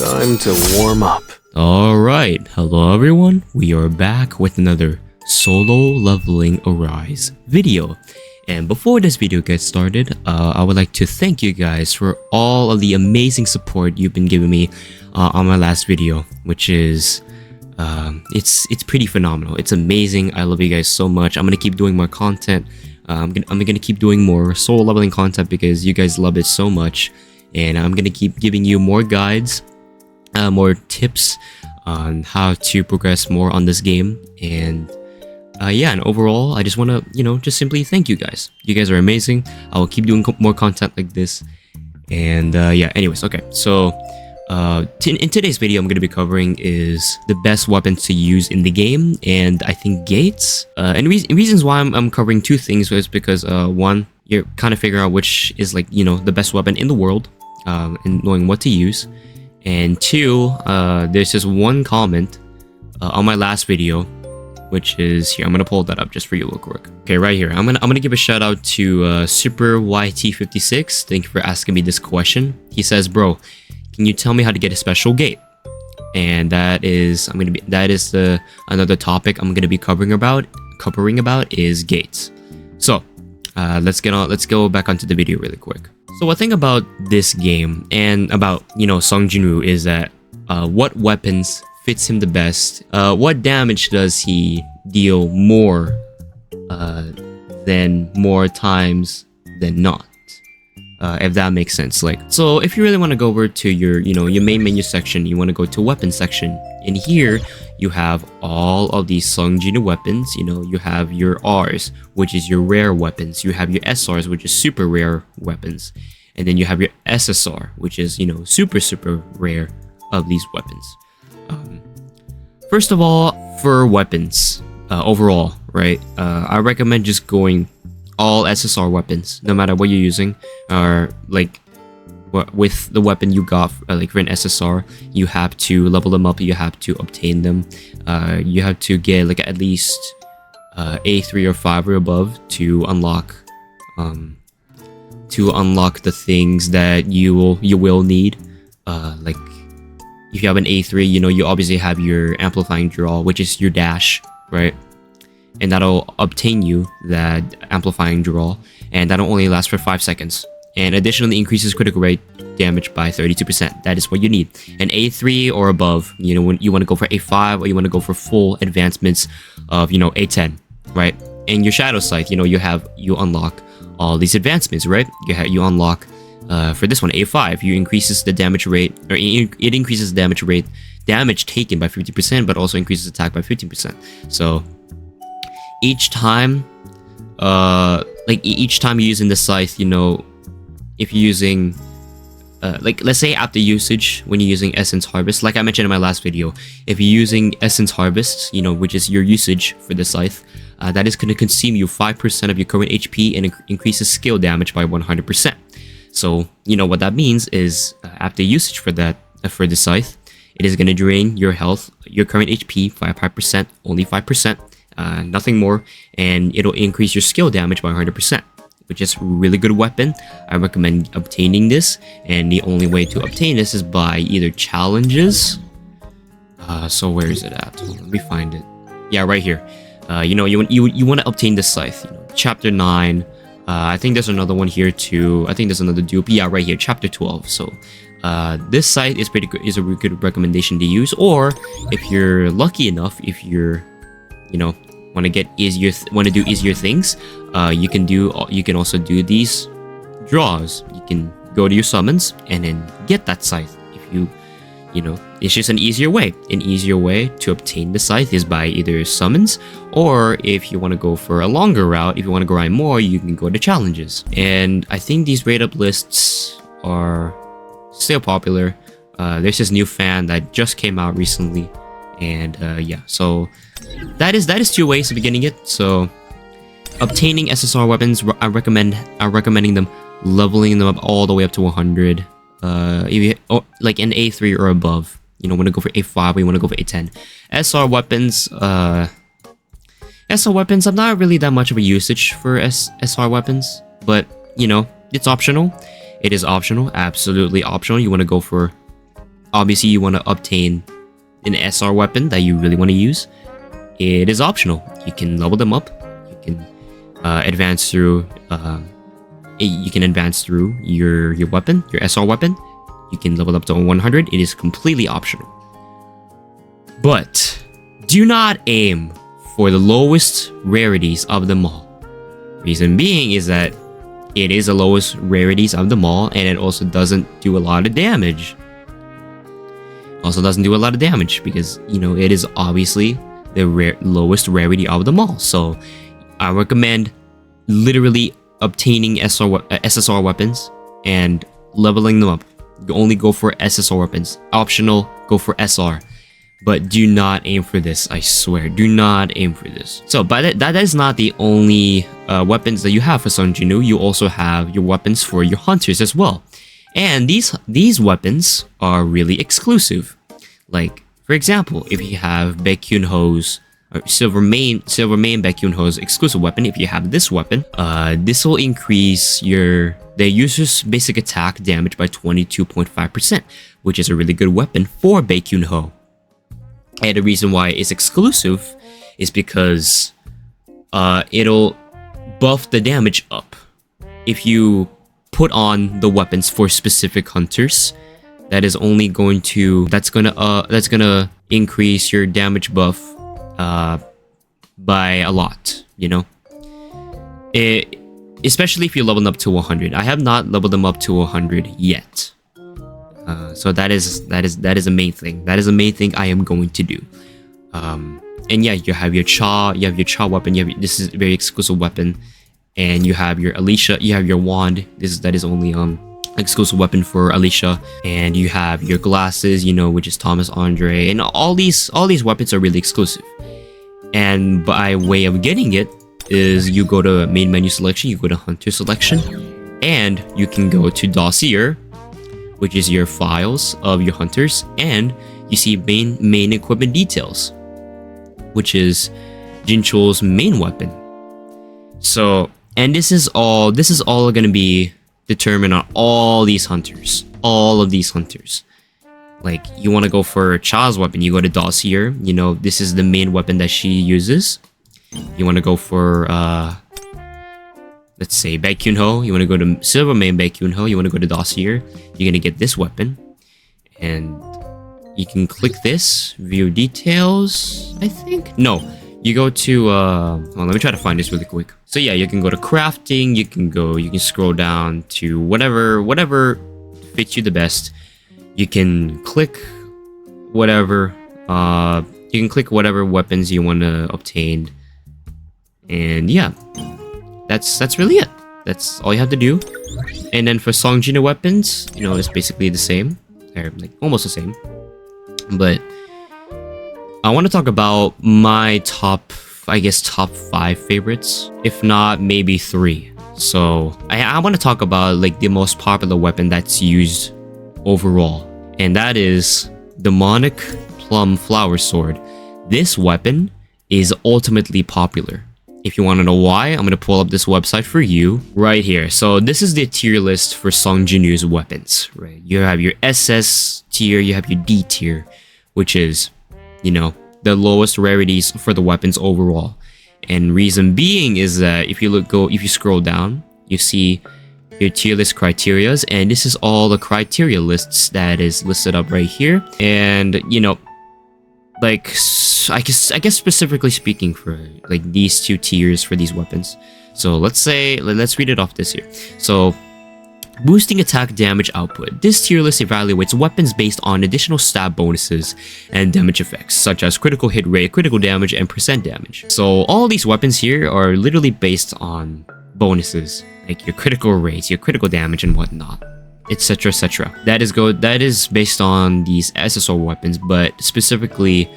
Time to warm up. Alright, hello everyone, we are back with another solo leveling Arise video. And before this video gets started, I would like to thank you guys for all of the amazing support you've been giving me on my last video, which is it's pretty phenomenal. It's amazing. I love you guys so much. I'm gonna keep doing more content. I'm gonna keep doing more solo leveling content because you guys love it so much, and I'm gonna keep giving you more guides, more tips on how to progress more on this game. And yeah, and overall I just want to just simply thank you guys. You guys are amazing. I will keep doing more content like this. And yeah, anyways, okay, so in today's video I'm going to be covering is the best weapons to use in the game, and I think gates. And reasons why I'm covering two things was because one, you're kind of figuring out which is like the best weapon in the world, and knowing what to use. And two, there's this one comment on my last video, which is here. I'm gonna pull that up just for you real quick. Okay, right here. I'm gonna give a shout out to Super YT56. Thank you for asking me this question. He says, "Bro, can you tell me how to get a special gate?" And that is another topic I'm gonna be covering about is gates. So let's go back onto the video really quick. So one thing about this game and about Sung Jinwoo is that what weapons fits him the best, what damage does he deal more times than not, if that makes sense. Like, so if you really want to go over to your your main menu section, you want to go to weapon section. In here you have all of these Sung Jinwoo weapons. You have your Rs, which is your rare weapons. You have your SRs, which is super rare weapons. And then you have your SSR, which is super rare of these weapons. First of all, for weapons overall, right, I recommend just going all SSR weapons, no matter what you're using. Or like with the weapon you got, like for an SSR, you have to level them up, you have to obtain them, you have to get like at least A3 or 5 or above to unlock the things that you will need. Like if you have an A3, you obviously have your amplifying draw, which is your dash, right? And that'll obtain you that amplifying draw, and that'll only last for 5 seconds. And additionally increases critical rate damage by 32%. That is what you need. An A3 or above, when you want to go for A5, or you want to go for full advancements of A10, right? And your Shadow Scythe, you unlock all these advancements, right? You unlock for this one A5, you increases the damage rate, or it increases the damage taken by 50%, but also increases attack by 15%. So each time you're using the scythe, if you're using like, let's say after usage, when you're using Essence Harvest, like I mentioned in my last video, if you're using Essence Harvest, which is your usage for the scythe, that is going to consume you 5% of your current HP and increases skill damage by 100%. So what that means is after usage for the scythe, it is going to drain your health, your current HP by 5%, only 5%, nothing more, and it'll increase your skill damage by 100%, which is a really good weapon. I recommend obtaining this, and the only way to obtain this is by either challenges. So where is it at? Let me find it. Yeah, right here. You want to obtain the scythe. Chapter 9. I think there's another one here too. I think there's another dupe. Yeah, right here, chapter 12. So this site is pretty good, is a really good recommendation to use. Or if you're lucky enough, if you're want to do easier things, you can also do these draws. You can go to your summons and then get that scythe. If it's just an easier way. An easier way to obtain the scythe is by either summons, or if you want to go for a longer route, if you want to grind more, you can go to challenges. And I think these rate up lists are still popular. There's this new fan that just came out recently, and yeah, so that is two ways of getting it. So obtaining SSR weapons, I'm recommending them leveling them up all the way up to 100. Like an A3 or above, want to go for A5, or you want to go for A10. SR weapons, I'm not really that much of a usage for SR weapons, but it's optional. It is optional, absolutely optional. You want to go for obviously you want to obtain an SR weapon that you really want to use, it is optional. You can level them up. You can advance through. You can advance through your weapon, your SR weapon. You can level up to 100. It is completely optional. But do not aim for the lowest rarities of them all. Reason being is that it is the lowest rarities of them all, and it also doesn't do a lot of damage. Also doesn't do a lot of damage because, you know, it is obviously the lowest rarity of them all. So I recommend literally obtaining SSR weapons and leveling them up. You only go for SSR weapons. Optional, go for SR. But do not aim for this, I swear. Do not aim for this. So, but that is not the only weapons that you have for Sung Jin-woo. You also have your weapons for your hunters as well. And these weapons are really exclusive. Like, for example, if you have Baekhyun-ho's Silver Main Baekhyun-ho's exclusive weapon, if you have this weapon, this will increase the user's basic attack damage by 22.5%, which is a really good weapon for Baekhyun-ho. And the reason why it's exclusive is because it'll buff the damage up. If you put on the weapons for specific hunters, that's gonna increase your damage buff by a lot, you know. Especially if you level them up to 100. I have not leveled them up to 100 yet. So that is a main thing. That is the main thing I am going to do. And yeah, you have your Cha weapon. This is a very exclusive weapon, and you have your Alicia. You have your wand. That is only exclusive weapon for Alicia, and you have your glasses, you know, which is Thomas Andre, and all these weapons are really exclusive. And by way of getting it is you go to main menu selection, you go to hunter selection, and you can go to dossier, which is your files of your hunters, and you see main equipment details, which is Jinchul's main weapon. So, and this is all gonna be determined on all these hunters. All of these hunters. Like, you want to go for Cha's weapon, you go to dossier, you know, this is the main weapon that she uses. You want to go for let's say Baekhyun-ho, you want to go to Silver Main Baekhyun-ho, you want to go to dossier, you're gonna get this weapon, and you can click this, view details, I think? No, you go to well, let me try to find this really quick. So yeah, you can go to crafting, you can scroll down to whatever fits you the best. You can click whatever weapons you want to obtain, and yeah, that's really it. That's all you have to do. And then for Sung Jin-woo weapons, you know, it's basically the same, or like almost the same. But I want to talk about my top 5 favorites, if not maybe 3. So I want to talk about like the most popular weapon that's used overall, and that is Demonic Plum Flower Sword. This weapon is ultimately popular. If you want to know why, I'm going to pull up this website for you right here. So this is the tier list for Sung Jin-woo's weapons, right? You have your SS tier, you have your D tier, which is, you know, the lowest rarities for the weapons overall. And reason being is that if you scroll down, you see your tier list criterias, and this is all the criteria lists that is listed up right here. And you know, like, I guess specifically speaking for like these 2 tiers for these weapons. So let's read it off this here. So, boosting attack damage output. This tier list evaluates weapons based on additional stab bonuses and damage effects, such as critical hit rate, critical damage, and percent damage. So all these weapons here are literally based on bonuses, like your critical rates, your critical damage, and whatnot, etc, etc. That is based on these SSR weapons, but specifically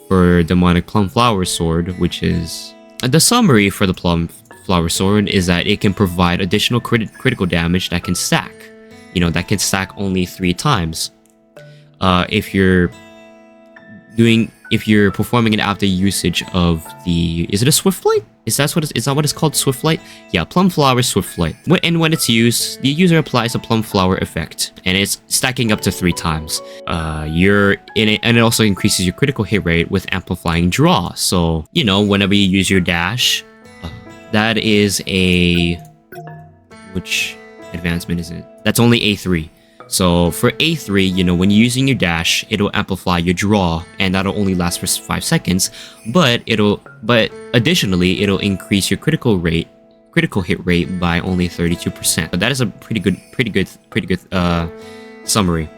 for Demonic Plum Flower Sword, which is the summary for the Plum Flower Sword, is that it can provide additional critical damage that can stack. You know, that can stack only 3 times. If you're performing it after usage of the, is it a Swift Blade? Is that what it's called? Swiftlight? Yeah, Plum Flower Swiftlight. And when it's used, the user applies a Plum Flower effect, and it's stacking up to 3 times. You're in it, and it also increases your critical hit rate with amplifying draw. So, you know, whenever you use your dash, that is a... Which advancement is it? That's only A3. So for A3, you know, when you're using your dash, it'll amplify your draw, and that'll only last for 5 seconds. But additionally, it'll increase your critical hit rate by only 32%. But that is a pretty good summary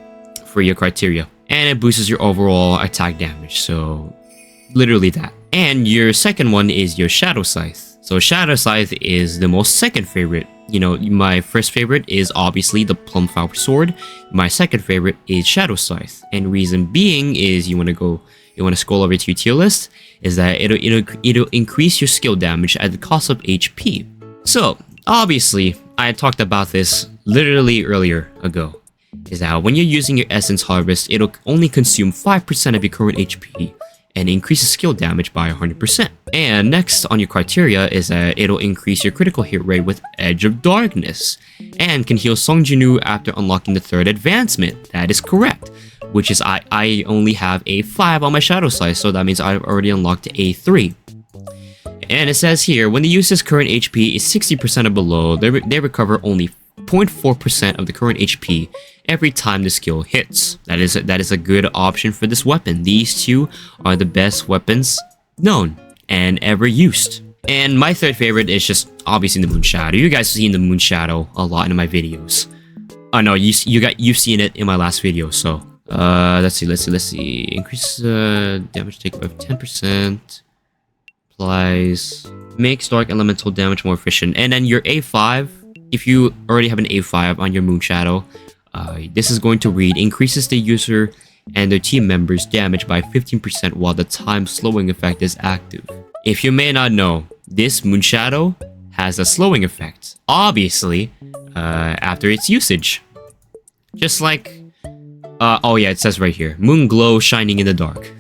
for your criteria, and it boosts your overall attack damage. So literally that. And your second one is your Shadow Scythe. So Shadow Scythe is the most second favorite. You know, my first favorite is obviously the Plum Flower Sword. My second favorite is Shadow Scythe, and reason being is you want to scroll over to your tier list, is that it'll increase your skill damage at the cost of HP. So obviously, I talked about this literally earlier ago, is that when you're using your Essence Harvest, it'll only consume 5% of your current HP and increases skill damage by 100%. And next on your criteria is that it'll increase your critical hit rate with Edge of Darkness, and can heal Song Jinwoo after unlocking the 3rd advancement. That is correct, which is I only have A5 on my Shadow Scythe, so that means I've already unlocked A3. And it says here, when the user's current HP is 60% or below, they recover only 0.4% of the current HP every time the skill hits. That is a good option for this weapon. These two are the best weapons known and ever used. And my third favorite is just obviously the Moon Shadow. You guys have seen the Moon Shadow a lot in my videos. Oh no, you've seen it in my last video. So let's see. Increase damage take by 10%. Applies, makes dark elemental damage more efficient. And then your A5, if you already have an A5 on your Moon Shadow, this is going to read, increases the user and their team members' damage by 15% while the time slowing effect is active. If you may not know, this Moon Shadow has a slowing effect, obviously, after its usage. Just like, oh yeah, it says right here, Moon Glow shining in the dark.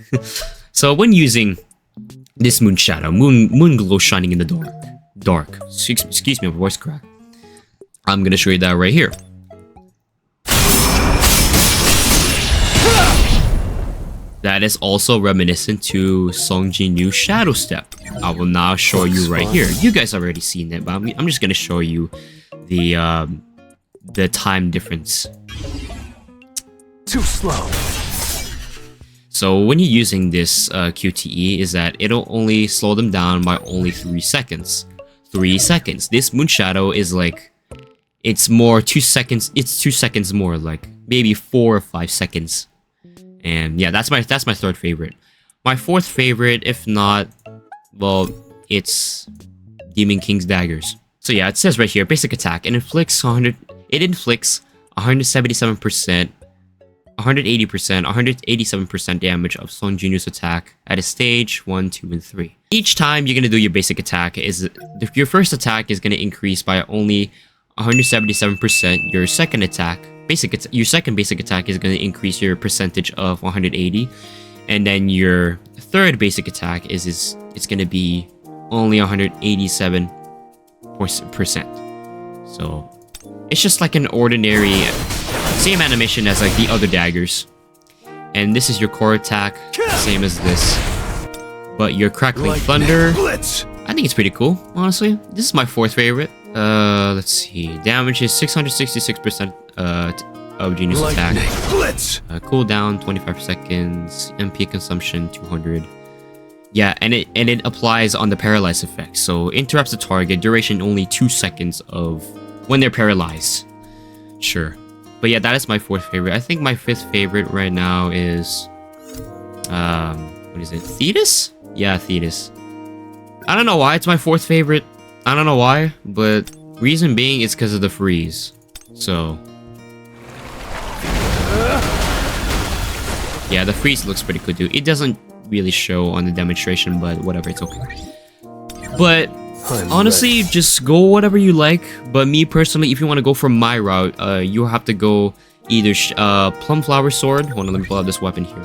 So when using this Moon Shadow, Moon Glow shining in the dark. Excuse me, my voice crack. I'm gonna show you that right here. That is also reminiscent to Song Jinwoo's Shadow Step. I will now show you right here. You guys have already seen it, but I'm just gonna show you the time difference. Too slow. So when you're using this QTE, is that it'll only slow them down by only 3 seconds. 3 seconds. This Moon Shadow is like, it's more 2 seconds. It's 2 seconds more, like maybe 4 or 5 seconds. And yeah, that's my third favorite. My fourth favorite, if not, well, it's Demon King's Daggers. So yeah, it says right here, basic attack, and inflicts 177%, 180%, 187% damage of Song Jinwoo's attack at a stage 1, 2, and 3. Each time you're gonna do your basic attack, your first attack is gonna increase by only 177%. Your second attack, your second basic attack is gonna increase your percentage of 180, and then your third basic attack it's gonna be only 187%. So it's just like an ordinary, same animation as like the other daggers. And this is your core attack, same as this. But your Crackling Thunder, I think it's pretty cool, honestly. This is my fourth favorite. Let's see. Damage is 666% of Genius attack. Cooldown 25 seconds. MP consumption 200. Yeah, and it applies on the paralyzed effect. So interrupts the target. Duration only 2 seconds of when they're paralyzed. Sure. But yeah, that is my fourth favorite. I think my fifth favorite right now is what is it? Thetis? Yeah, Thetis. I don't know why it's my fourth favorite. I don't know why, but reason being it's because of the freeze. So yeah, the freeze looks pretty cool too. It doesn't really show on the demonstration, but whatever, it's okay. But honestly, just go whatever you like. But me personally, if you want to go for my route, you have to go either Plum Flower Sword. Hold on, let me pull out this weapon here.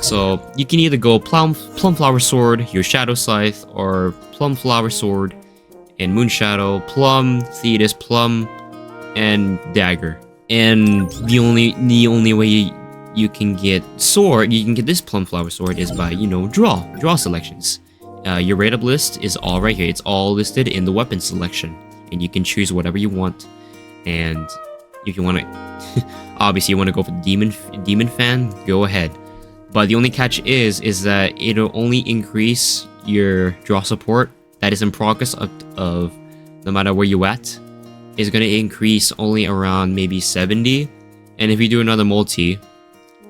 So you can either go Plum Flower Sword, your Shadow Scythe, or Plum Flower Sword and Moon Shadow, Plum, Thetis, Plum, and Dagger. And the only way you can get this Plum Flower Sword is by, you know, draw selections. Your rate up list is all right here. It's all listed in the weapon selection, and you can choose whatever you want. And if you want to, obviously you want to go for Demon Fan, go ahead. But the only catch is that it'll only increase your draw support that is in progress of no matter where you at. Is going to increase only around maybe 70. And if you do another multi,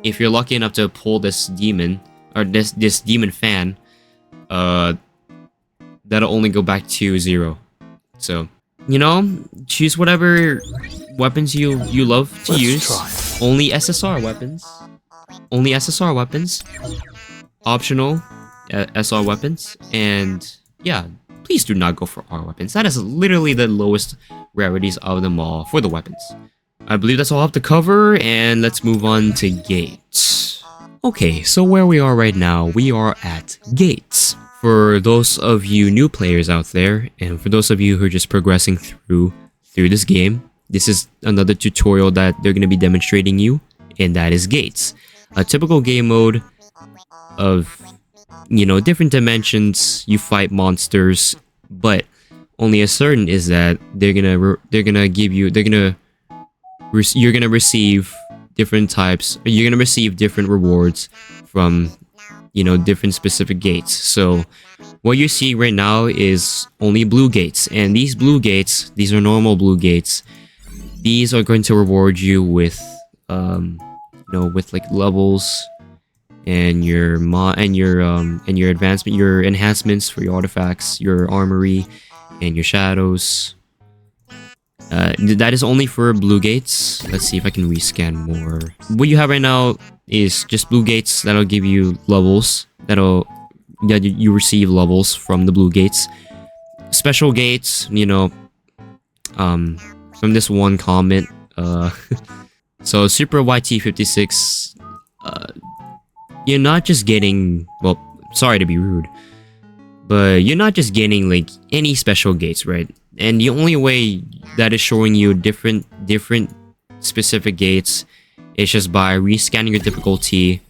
if you're lucky enough to pull this demon or this Demon Fan, that'll only go back to 0. So, you know, choose whatever weapons you love to use. Only SSR weapons. Only SSR weapons. Optional SR weapons. And yeah, please do not go for R weapons. That is literally the lowest rarities of them all for the weapons. I believe that's all I have to cover, and let's move on to Gates. Okay, so where we are right now, we are at Gates. For those of you new players out there, and for those of you who are just progressing through this game, this is another tutorial that they're going to be demonstrating you, and that is Gates. A typical game mode of, you know, different dimensions, you fight monsters, but only a certain is that you're gonna receive different types, you're gonna receive different rewards from, you know, different specific gates. So what you see right now is only blue gates, and these blue gates, these are normal blue gates. These are going to reward you with you know, with like levels and your advancement, your enhancements for your artifacts, your armory, and your shadows. That is only for blue gates. Let's see if I can rescan more. What you have right now is just blue gates that'll give you levels. You receive levels from the blue gates. Special gates, you know, from this one comment. So Super YT56, you're not just getting, well, sorry to be rude, but you're not just getting like any special gates, right? And the only way that is showing you different specific gates is just by rescanning your difficulty,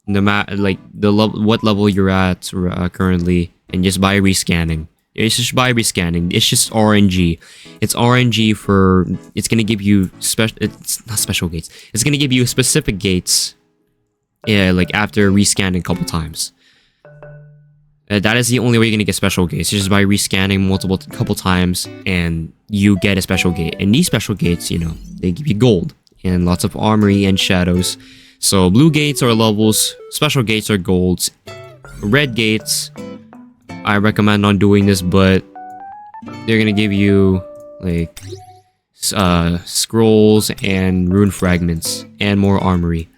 no matter like what level you're at currently, and just by rescanning. It's just by rescanning. It's just RNG. It's RNG for. It's gonna give you it's not special gates. It's gonna give you specific gates. Yeah, like after rescanning a couple times. That is the only way you're gonna get special gates. Just by rescanning couple times, and you get a special gate. And these special gates, you know, they give you gold and lots of armory and shadows. So blue gates are levels. Special gates are golds. Red gates, I recommend not doing this, but they're gonna give you like scrolls and rune fragments and more armory.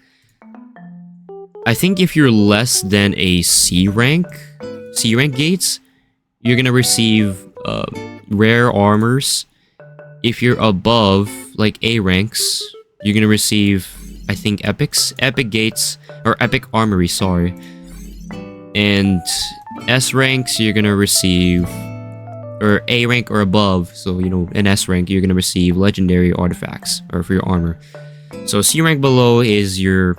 I think if you're less than a C rank gates, you're gonna receive rare armors. If you're above like A ranks, you're gonna receive, I think, epic gates, or epic armory, sorry. And S ranks, you're gonna receive, or A rank or above, so you know, in S rank you're gonna receive legendary artifacts or for your armor. So C rank below is your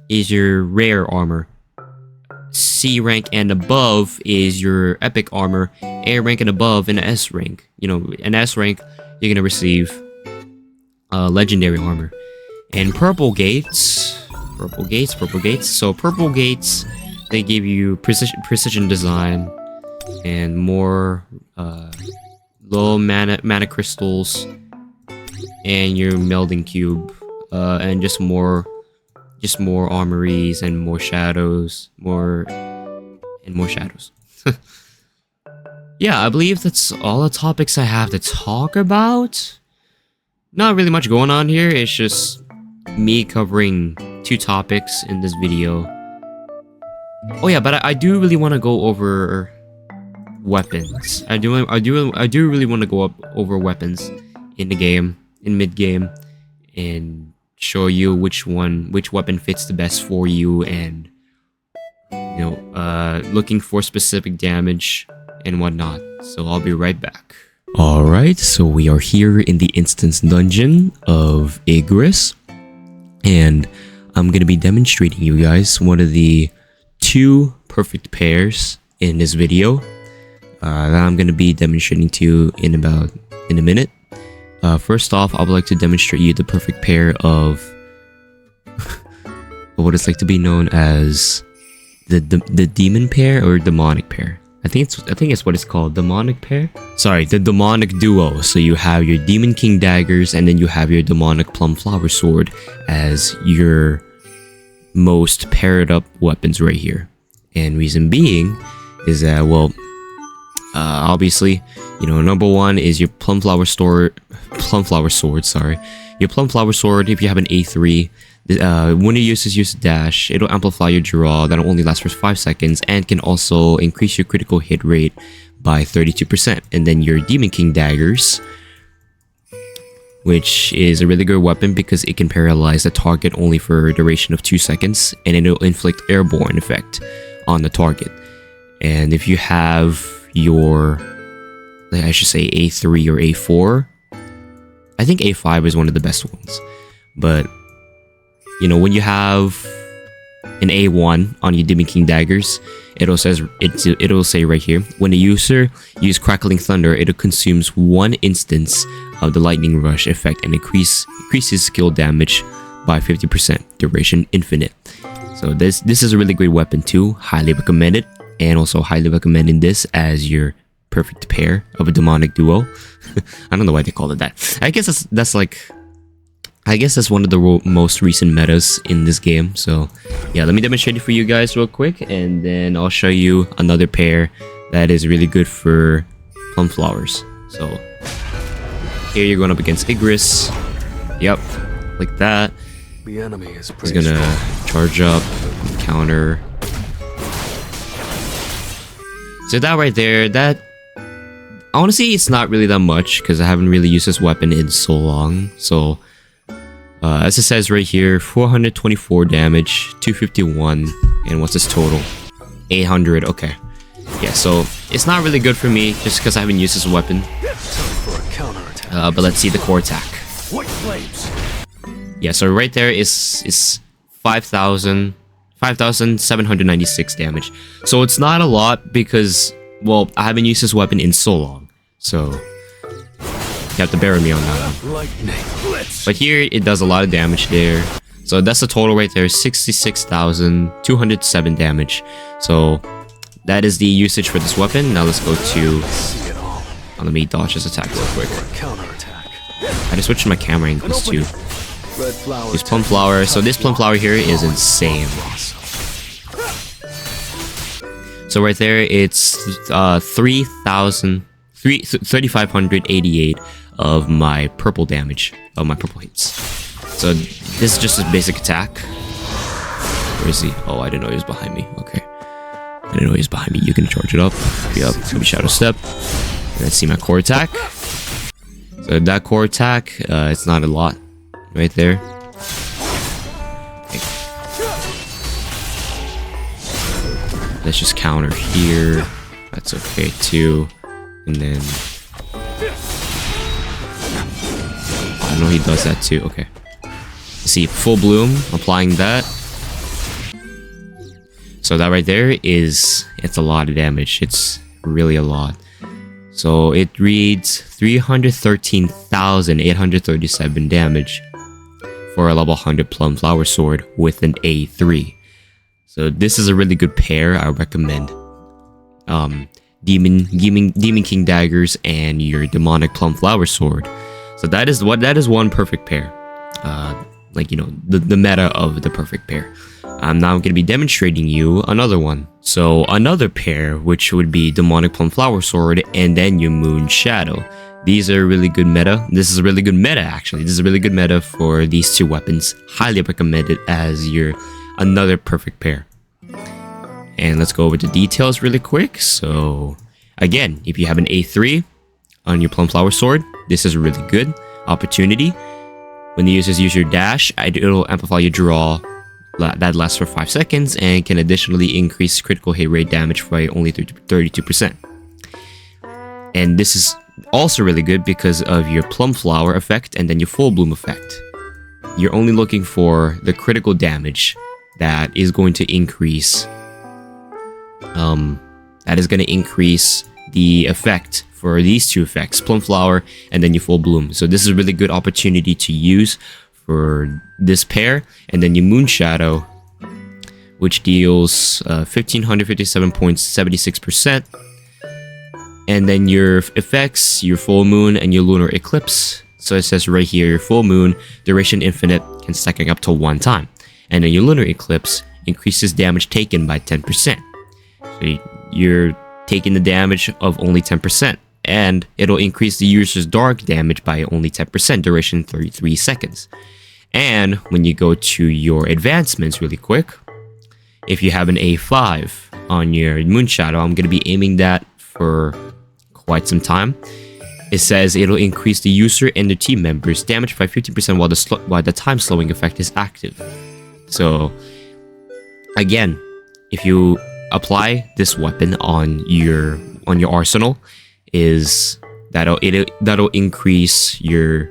rare armor. C rank and above is your epic armor. A rank and above in S rank, you know, in S rank you're gonna receive legendary armor. And purple gates. So purple gates, they give you precision design and more low mana crystals and your melding cube, and just more armories and more shadows, more shadows. Yeah, I believe that's all the topics I have to talk about. Not really much going on here. It's just me covering 2 topics in this video. Oh yeah, but I do really want to go over weapons. I do really want to go over weapons in the game, in mid game, and show you which weapon fits the best for you, and looking for specific damage and whatnot. So I'll be right back. Alright, so we are here in the instance dungeon of Igris, and I'm going to be demonstrating you guys one of the 2 perfect pairs in this video that I'm going to be demonstrating to you in a minute. First off, I would like to demonstrate you the perfect pair of what it's like to be known as the demon pair or demonic pair. I think it's what it's called, demonic pair. Sorry, the demonic duo. So you have your Demon King daggers, and then you have your demonic plum flower sword as your most paired up weapons right here. And reason being is that, well, obviously, number one is your plum flower sword. Sorry, your plum flower sword. If you have an A3. When you use dash, it'll amplify your draw. That'll only last for 5 seconds and can also increase your critical hit rate by 32%. And then your Demon King daggers, which is a really good weapon because it can paralyze the target only for a duration of 2 seconds, and it'll inflict airborne effect on the target. And if you have your, I should say A3 or A4, I think A5 is one of the best ones, but when you have an A1 on your Demon King daggers, it'll say right here, when the user uses Crackling Thunder, it consumes 1 instance of the Lightning Rush effect and increases skill damage by 50%, duration infinite. So this is a really great weapon too, highly recommend it, and also highly recommending this as your perfect pair of a demonic duo. I don't know why they call it that. I guess that's one of the most recent metas in this game. So yeah, let me demonstrate it for you guys real quick, and then I'll show you another pair that is really good for plum flowers. So here you're going up against Igris. Yep, like that. The enemy is He's gonna charge up, counter. So that right there, that honestly, it's not really that much because I haven't really used this weapon in so long. So as it says right here, 424 damage, 251, and what's its total? 800. Okay, yeah, so it's not really good for me just because I haven't used this weapon. But let's see the core attack. Yeah, so right there is 5,796 damage. So it's not a lot because, well, I haven't used this weapon in so long. So you have to bear with me on that one. But here it does a lot of damage there. So that's the total right there, 66,207 damage. So that is the usage for this weapon. Now let's go to... let me dodge this attack real quick. I just switched my camera angles too. Use plum flower. So this plum flower here is insane. So right there, it's 3,588 of my purple damage, of my purple hits. So this is just a basic attack. Where is he? Oh, I didn't know he was behind me. Okay, I didn't know he was behind me. You can charge it up. Yep. Let me shadow step. Let's see my core attack. So that core attack, it's not a lot, right there. Okay. Let's just counter here. That's okay too. And then I know he does that too. Okay. See, full bloom, applying that. So that right there it's a lot of damage. It's really a lot. So it reads 313,837 damage for a level 100 plum flower sword with an A3. So this is a really good pair. I recommend Demon King daggers and your demonic plum flower sword. So that is one perfect pair. The meta of the perfect pair. I'm now going to be demonstrating you another one. So another pair, which would be demonic plum flower sword and then your moon shadow. These are really good meta. This is a really good meta actually. This is a really good meta for these 2 weapons. Highly recommended as your another perfect pair. And let's go over the details really quick. So again, if you have an A3 on your plum flower sword, this is a really good opportunity. When the users use your dash, it'll amplify your draw that lasts for 5 seconds and can additionally increase critical hit rate damage by only 32%. And this is also really good because of your plum flower effect and then your full bloom effect. You're only looking for the critical damage that is going to increase the effect for these two effects, plum flower and then your full bloom. So this is a really good opportunity to use for this pair. And then your moon shadow, which deals 1557.76%. And then your effects, your full moon and your lunar eclipse. So it says right here, your full moon, duration infinite, can stacking up to 1 time. And then your lunar eclipse increases damage taken by 10%. So you're taking the damage of only 10%. And it'll increase the user's dark damage by only 10%, duration 33 seconds. And when you go to your advancements really quick, if you have an A5 on your moon shadow, I'm going to be aiming that for quite some time. It says it'll increase the user and the team members damage by 50% while the time slowing effect is active. So again, if you apply this weapon on your arsenal, that'll increase your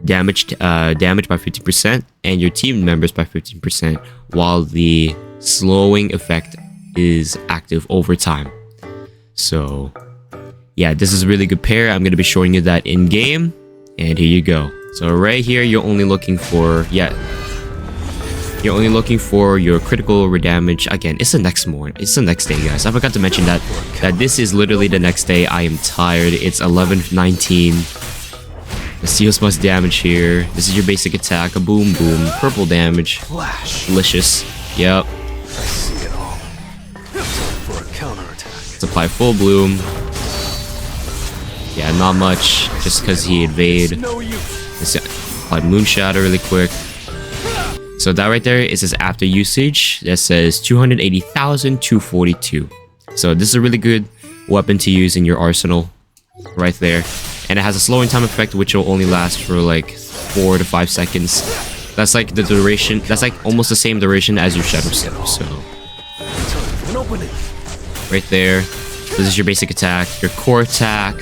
damage by 50% and your team members by 15% while the slowing effect is active over time. So yeah, this is a really good pair. I'm going to be showing you that in game, and here you go. So right here, you're only looking for your critical damage. Again, it's the next morning. It's the next day, guys. I forgot to mention that this is literally the next day. I am tired. It's 11:19. Let's see what's much damage here. This is your basic attack. A boom boom. Purple damage. Flash. Delicious. Yep. I see it all. Time for a counterattack. Let's apply full bloom. Yeah, not much. Just because he evade. No use. Let's apply moon shadow really quick. So that right there, it says after usage, that says 280,242. So this is a really good weapon to use in your arsenal, right there. And it has a slowing time effect, which will only last for like 4 to 5 seconds. That's like the duration, that's like almost the same duration as your shadow step. So right there, this is your basic attack, your core attack.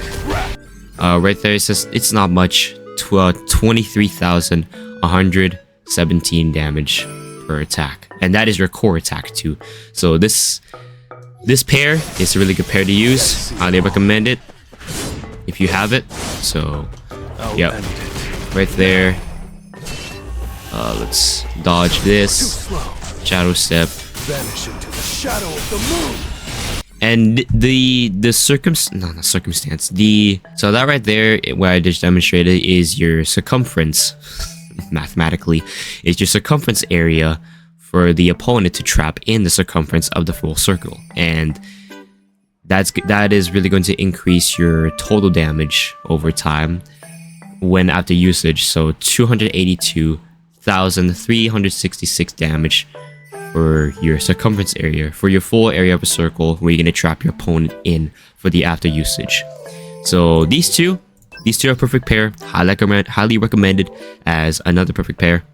Right there, it says it's not much, 23,117 damage per attack, and that is your core attack too. So this pair is a really good pair to use. Highly recommend it if you have it. So yep, right there. Let's dodge this shadow step. Vanish into the shadow of the moon. And so that right there, where I just demonstrated, is your circumference. Mathematically, is your circumference area for the opponent to trap in the circumference of the full circle, and that is really going to increase your total damage over time when after usage. So 282,366 damage for your circumference area, for your full area of a circle where you're going to trap your opponent in for the after usage. So these two are perfect pair. Highly recommended as another perfect pair.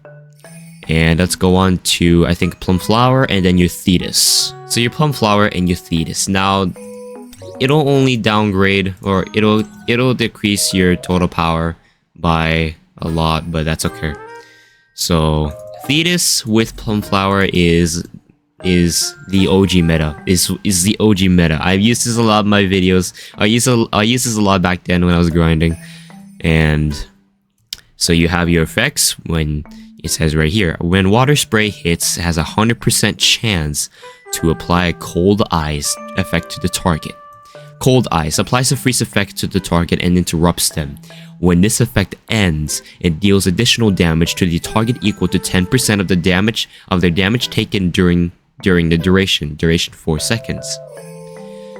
And let's go on to, I think, Plum Flower and then your Thetis. So your Plum Flower and your Thetis. Now, it'll only downgrade, or it'll decrease your total power by a lot, but that's okay. So Thetis with Plum Flower is the OG meta. Is the OG meta. I've used this a lot in my videos. I used this a lot back then when I was grinding. And so you have your effects when it says right here, when water spray hits, it has a 100% chance to apply a cold ice effect to the target. Cold ice applies a freeze effect to the target and interrupts them. When this effect ends, it deals additional damage to the target equal to 10% of the damage their damage taken during the duration 4 seconds.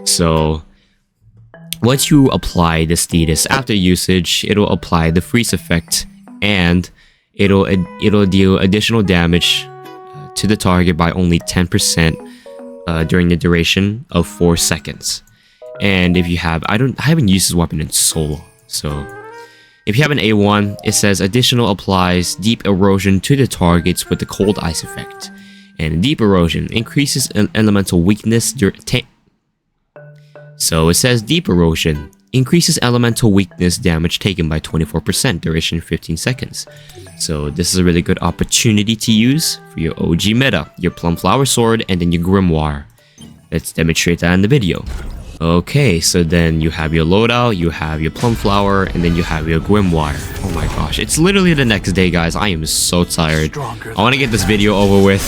So once you apply this Thetis after usage, it'll apply the freeze effect, and it'll deal additional damage to the target by only 10% during the duration of 4 seconds. And if you have, I haven't used this weapon in so long, so if you have an A1, it says additional applies deep erosion to the targets with the cold ice effect. And Deep Erosion increases elemental weakness so it says Deep Erosion increases elemental weakness damage taken by 24%, duration 15 seconds. So this is a really good opportunity to use for your OG meta, your Plumflower Sword, and then your Grimoire. Let's demonstrate that in the video. Okay, so then you have your loadout, you have your Plumflower, and then you have your Grimoire. Oh my gosh, it's literally the next day, guys. I am so tired. I want to get this video over with.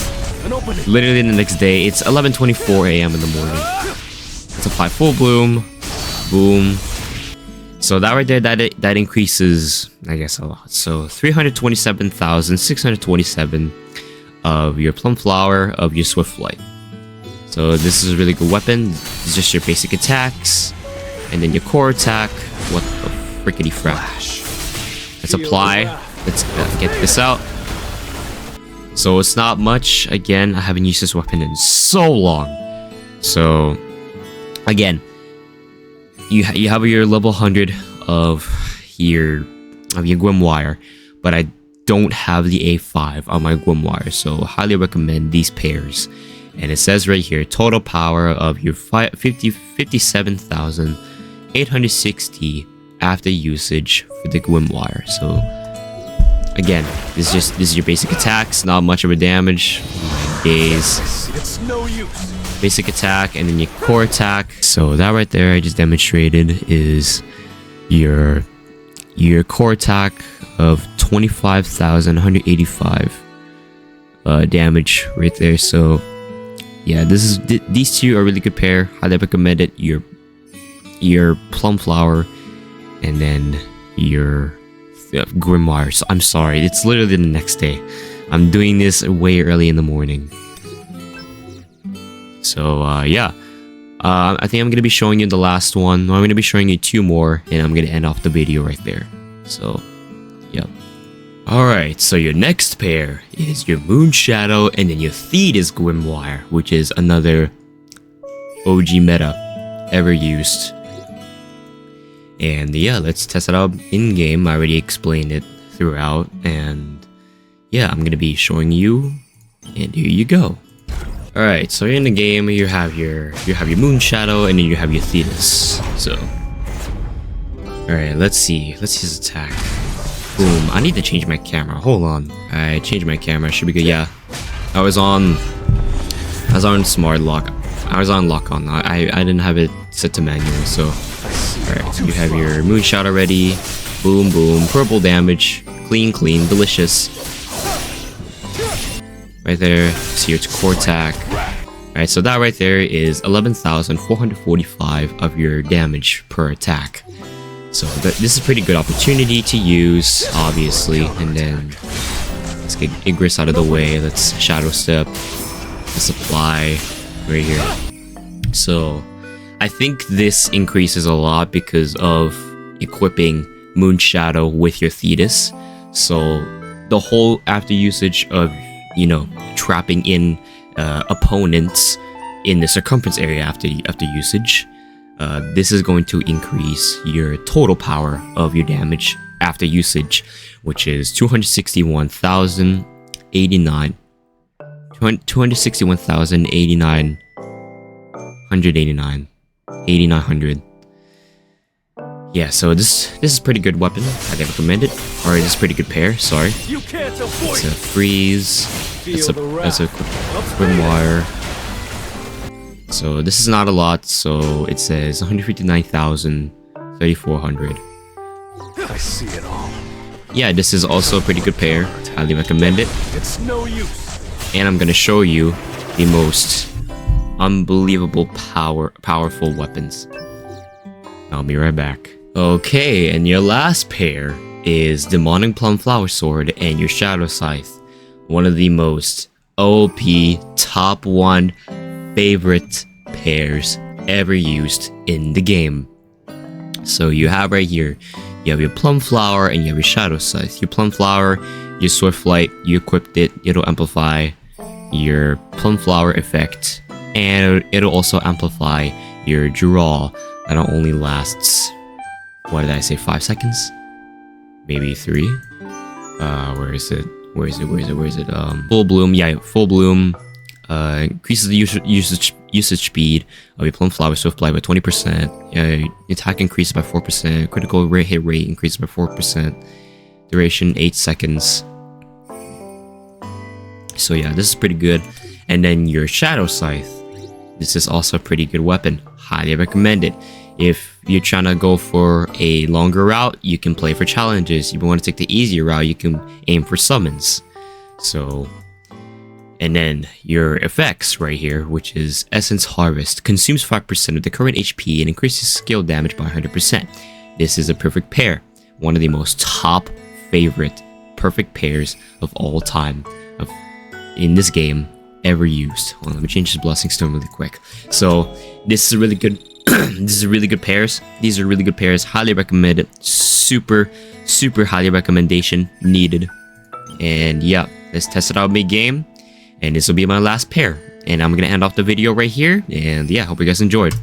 Literally the next day. It's 11:24 a.m. in the morning. Let's apply full bloom. Boom. So that right there, that increases, I guess, a lot. So 327,627 of your Plumflower, of your Swiftlight. So this is a really good weapon. It's just your basic attacks, and then your core attack. What the frickety frap? Let's apply. Let's get this out. So it's not much. Again, I haven't used this weapon in so long. So again, you have your level 100 of your Grimoire, but I don't have the A5 on my Grimoire, so highly recommend these pairs. And it says right here, total power of your 57,860 after usage for the Grimoire. So again, this is your basic attacks, not much of a damage. Oh my days. It's no use. Basic attack, and then your core attack. So that right there I just demonstrated is your core attack of 25,185 damage right there. So yeah, these two are really good pair. Highly recommend it. Your Plumflower and then your Grimoire. So I'm sorry, it's literally the next day. I'm doing this way early in the morning. So yeah, I think I'm gonna be showing you the last one. I'm gonna be showing you two more, and I'm gonna end off the video right there. So yep. Alright, so your next pair is your Moonshadow and then your Thetis Grimoire, which is another OG meta ever used. And yeah, let's test it out in game. I already explained it throughout, and yeah, I'm gonna be showing you, and here you go. Alright, so in the game you have your Moonshadow and then you have your Thetis. So alright, let's see his attack. Boom. I need to change my camera. Hold on. I changed my camera. Should be good. Yeah. I was on smart lock. I was on lock on. I didn't have it set to manual. So alright, you have your Moonshot already. Boom boom. Purple damage. Clean, delicious. Right there. See your core attack. Alright, so that right there is 11,445 of your damage per attack. So this is a pretty good opportunity to use, obviously. And then let's get Igris out of the way. Let's Shadow Step. Let's apply right here. So I think this increases a lot because of equipping Moonshadow with your Thetis. So the whole after usage of, you know, trapping in opponents in the circumference area after usage. This is going to increase your total power of your damage after usage, which is 261,089. 8,900. Yeah, so this is pretty good weapon. I'd recommend it. Or this is pretty good pair, sorry. It's a freeze. It's a Grimoire. So this is not a lot, so it says 159,300. I see it all. Yeah, this is also a pretty good pair. Highly recommend it. It's no use. And I'm gonna show you the most unbelievable powerful weapons. I'll be right back. Okay, and your last pair is Demonic Plumflower Sword and your Shadow Scythe. One of the most OP top 1 favorite pairs ever used in the game. So you have right here, you have your Plumflower and you have your Shadow Scythe. Your Plumflower, your Swiftlight, you equipped it, it'll amplify your Plumflower effect, and it'll also amplify your draw. That only lasts, what did I say, 5 seconds? Maybe 3? Where is it? Full bloom, yeah, full bloom. Increases the usage speed of your Plum Flower Swift Fly by 20%. Attack increases by 4%. Critical hit rate increases by 4%. Duration 8 seconds. So yeah, this is pretty good. And then your Shadow Scythe. This is also a pretty good weapon. Highly recommend it. If you're trying to go for a longer route, you can play for challenges. If you want to take the easier route, you can aim for summons. So, and then your effects right here, which is Essence Harvest, consumes 5% of the current HP and increases skill damage by 100%. This is a perfect pair. One of the most top favorite perfect pairs of all time in this game ever used. Hold on, let me change this blessing stone really quick. So this is a really good this is really good pairs. These are really good pairs. Highly recommended. Super highly recommendation needed. And yeah, let's test it out mid-game. And this will be my last pair. And I'm gonna end off the video right here. And yeah, hope you guys enjoyed.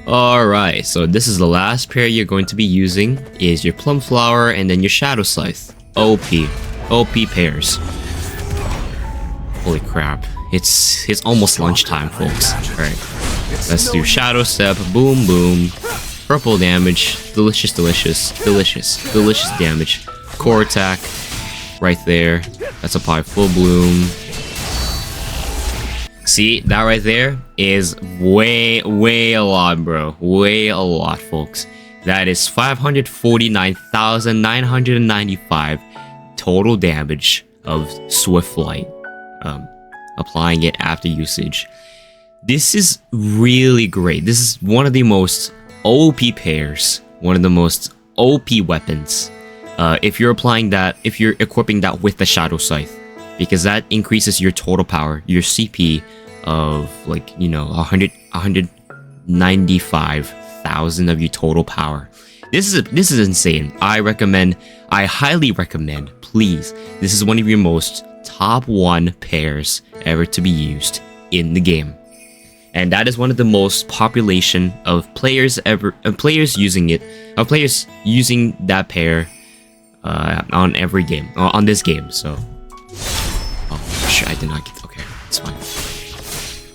Alright, so this is the last pair you're going to be using is your Plum Flower and then your Shadow Scythe. OP pairs. Holy crap. It's almost lunchtime, folks. Alright. Let's do Shadow Step. Boom, boom. Purple damage. Delicious damage. Core attack. Right there. That's apply full bloom. See, that right there is way a lot, bro. Way a lot, folks. That is 549,995 total damage of Swift Flight. Applying it after usage. This is really great. This is one of the most OP pairs, one of the most OP weapons. If you're applying that, if you're equipping that with the Shadow Scythe, because that increases your total power, your CP of like, you know, 195,000 of your total power. This is insane. I highly recommend, please. This is one of your most top 1 pairs ever to be used in the game. And that is one of the most population of players using that pair on every game, on this game. So, oh shit, I did not get. Okay, it's fine.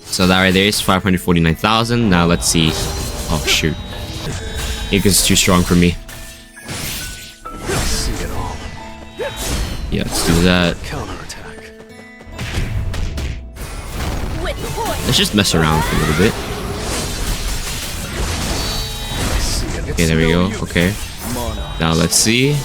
So that right there is 549,000. Now let's see. Oh shoot, Ikon's too strong for me. See it all. Yeah, let's do that. Counterattack. Let's just mess around for a little bit. Okay, there we go. Okay. Now let's see.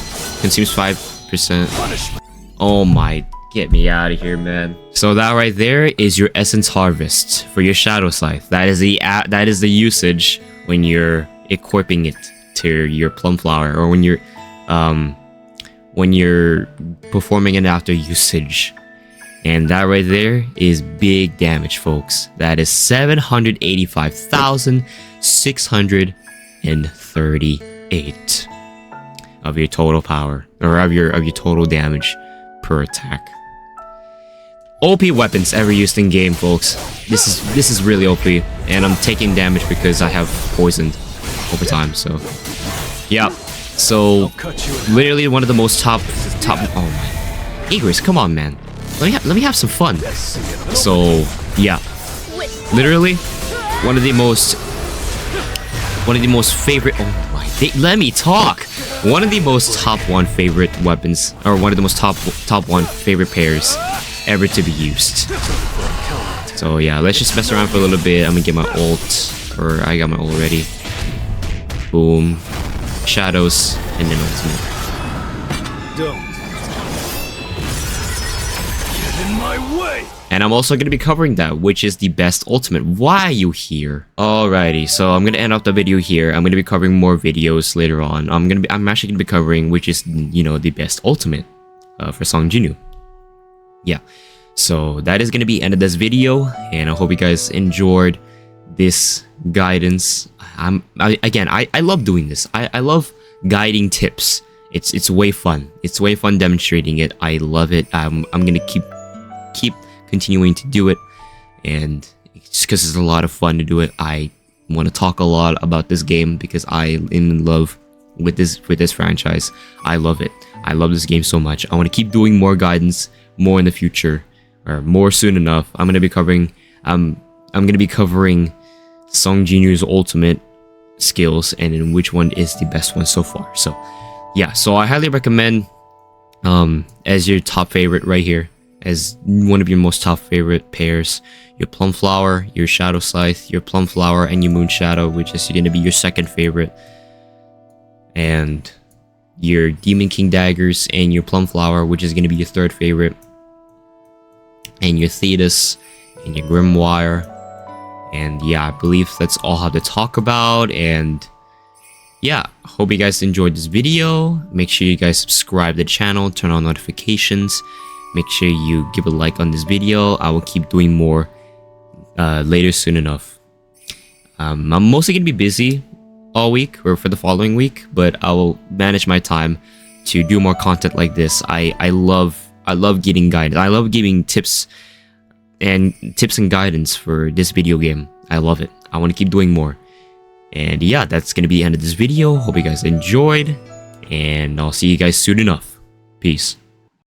Consumes 5%. Oh my, get me out of here, man. So that right there is your Essence Harvest for your Shadow Scythe. That is the usage when you're equipping it to your Plum Flower, or when you're performing it after usage. And that right there is big damage, folks. That is 785,638 of your total power, or of your total damage per attack. OP weapons ever used in game, folks. This is really OP, and I'm taking damage because I have poisoned over time. So yeah, so literally one of the most top. Oh my, Igris, come on, man. Let me have some fun. So yeah, literally one of the most favorite. Oh my, let me talk. One of the most top 1 favorite weapons, or one of the most top 1 favorite pairs ever to be used. So yeah, let's just mess around for a little bit. I'm gonna get my ult, or I got my ult ready. Boom, shadows, and then ultimate. Don't get in my way. And I'm also going to be covering that, which is the best ultimate. Why are you here? Alrighty, so I'm going to end off the video here. I'm going to be covering more videos later on. I'm actually going to be covering, which is, you know, the best ultimate for Song Jinwoo. Yeah, so that is going to be the end of this video, and I hope you guys enjoyed this guidance. I love doing this. I love guiding tips. It's way fun. It's way fun demonstrating it. I love it. I'm going to keep continuing to do it, and it's because it's a lot of fun to do it. I want to talk a lot about this game because I am in love with this franchise. I love it. I love this game so much. I want to keep doing more guidance, more in the future. or more soon enough, I'm gonna be covering Song Jinwoo's ultimate skills and in which one is the best one so far. So yeah, so I highly recommend as your top favorite right here, as one of your most top favorite pairs, your Plum Flower, your Shadow Scythe, your Plum Flower, and your Moon Shadow, which is going to be your second favorite, and your Demon King Daggers and your Plum Flower, which is going to be your third favorite, and your Thetis and your Grimoire. And yeah, I believe that's all I have to talk about. And yeah, hope you guys enjoyed this video. Make sure you guys subscribe to the channel, turn on notifications, make sure you give a like on this video. I will keep doing more later soon enough. I'm mostly gonna be busy all week or for the following week, but I will manage my time to do more content like this. I love getting guidance. I love giving tips and guidance for this video game. I love it. I want to keep doing more. And yeah, that's gonna be the end of this video. Hope you guys enjoyed, and I'll see you guys soon enough. Peace.